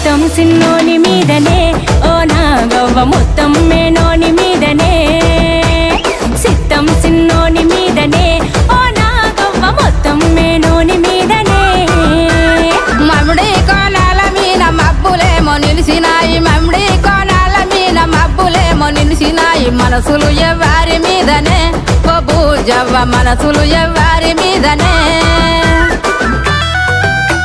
మొత్తం సిన్నోని మీదనే ఓ నాగవ్వ మొత్తం మేనోని మీదనే సిత్తం సిన్నోని మీదనే ఓ నాగవ్వ మొత్తం మేనోని మీదనే మమ్మిడి కోణాల మీద మబ్బులేమో నిలిసినాయి మమ్మిడి కోణాల మీద మబ్బులేమో నిలిసినాయి మనసులు ఎవ్వారి మీదనే ఓ బూజవ్వ మనసులు ఎవ్వారి మీదనే